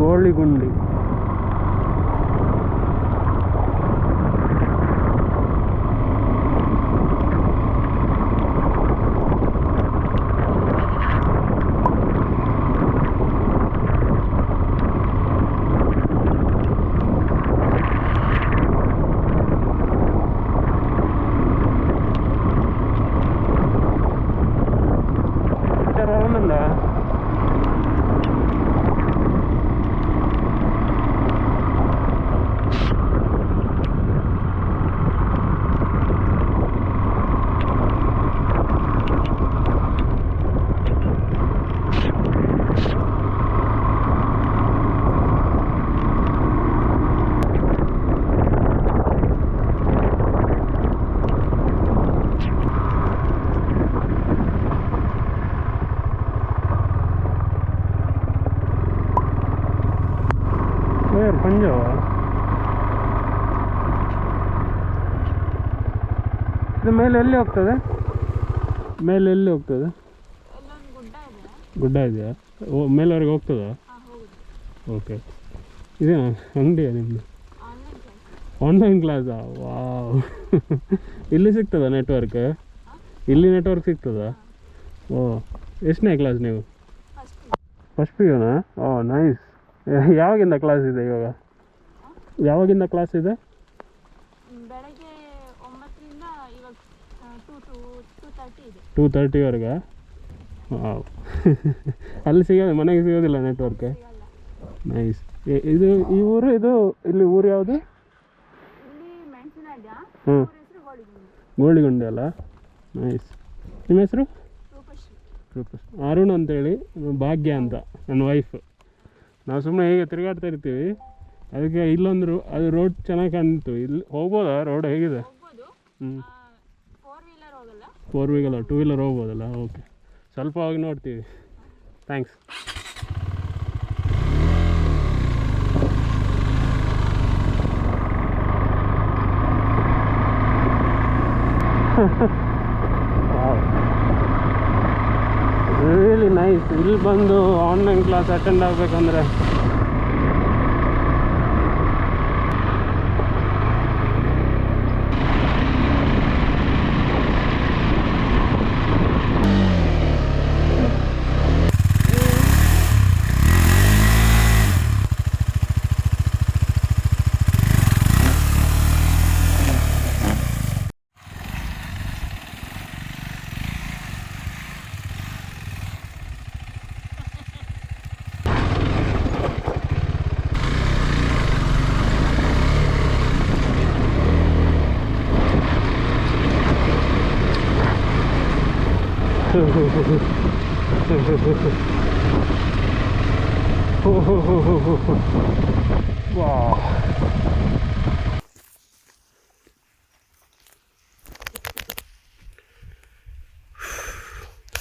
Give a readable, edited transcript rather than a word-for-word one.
ಗೋಳಿಗುಂಡಿ. पंजाब ಇದು ಮೇಲೆ ಎಲ್ಲಿ ಹೋಗ್ತದೆ? ಮೇಲೆ ಎಲ್ಲಿ ಹೋಗ್ತದೆ? ಗುಡ್ಡ ಇದೆಯಾ? ಓ ಮೇಲೆವರೆಗೆ ಹೋಗ್ತದಾ? ಓಕೆ. ಇದೇ ಅಂಗಡಿಯಾ ನಿಮ್ಮದು? ಆನ್ಲೈನ್ ಕ್ಲಾಸಾ? ವಾವ್. ಇಲ್ಲಿ ಸಿಗ್ತದಾ ನೆಟ್ವರ್ಕ್? ಇಲ್ಲಿ ನೆಟ್ವರ್ಕ್ ಸಿಗ್ತದಾ? ಓ ಎಷ್ಟನೇ ಕ್ಲಾಸ್ ನೀವು? ಫಸ್ಟ್ ಪಿ ಯುನಾ? ಓ ನೈಸ್. ಯಾವಾಗಿಂದ ಕ್ಲಾಸ್ ಇದೆ ಇವಾಗ? ಯಾವಾಗಿಂದ ಕ್ಲಾಸ್ ಇದೆ? ಬೆಳಗ್ಗೆ 9ರಿಂದ ಇವಾಗ 2:30 ಇದೆ. 2:30ವರೆಗೆ? ವಾವ್. ಅಲ್ಲಿ ಸಿಗೋದು, ಮನೆಗೆ ಸಿಗೋದಿಲ್ಲ ನೆಟ್ವರ್ಕ್? ನೈಸ್. ಇದು ಈ ಊರು, ಇದು ಇಲ್ಲಿ ಊರು ಯಾವುದು? ಹ್ಞೂ, ಗೋಳಿಗುಂಡೆ ಅಲ್ಲ? ನೈಸ್. ನಿಮ್ಮ ಹೆಸರು? ರೂಪಶ್ರೀ. ಅರುಣ್ ಅಂತೇಳಿ, ಭಾಗ್ಯ ಅಂತ ನನ್ನ ವೈಫ್. ನಾವು ಸುಮ್ಮನೆ ಹೀಗೆ ತಿರುಗಾಡ್ತಾ ಇರ್ತೀವಿ, ಅದಕ್ಕೆ ಇಲ್ಲೊಂದು ಅದು ರೋಡ್ ಚೆನ್ನಾಗಿ ಕಾಣ್ತು. ಇಲ್ಲಿ ಹೋಗ್ಬೋದಾ? ರೋಡ್ ಹೇಗಿದೆ? ಹ್ಞೂ, 4 ವೀಲರ್ 2 ವೀಲರ್ ಹೋಗ್ಬೋದಲ್ಲ? ಓಕೆ, ಸ್ವಲ್ಪ ಹೋಗಿ ನೋಡ್ತೀವಿ. ಥ್ಯಾಂಕ್ಸ್. Really nice. ಇಲ್ಲಿ ಬಂದು ಆನ್ಲೈನ್ ಕ್ಲಾಸ್ ಅಟೆಂಡ್ ಆಗಬೇಕಂದ್ರೆ Wow.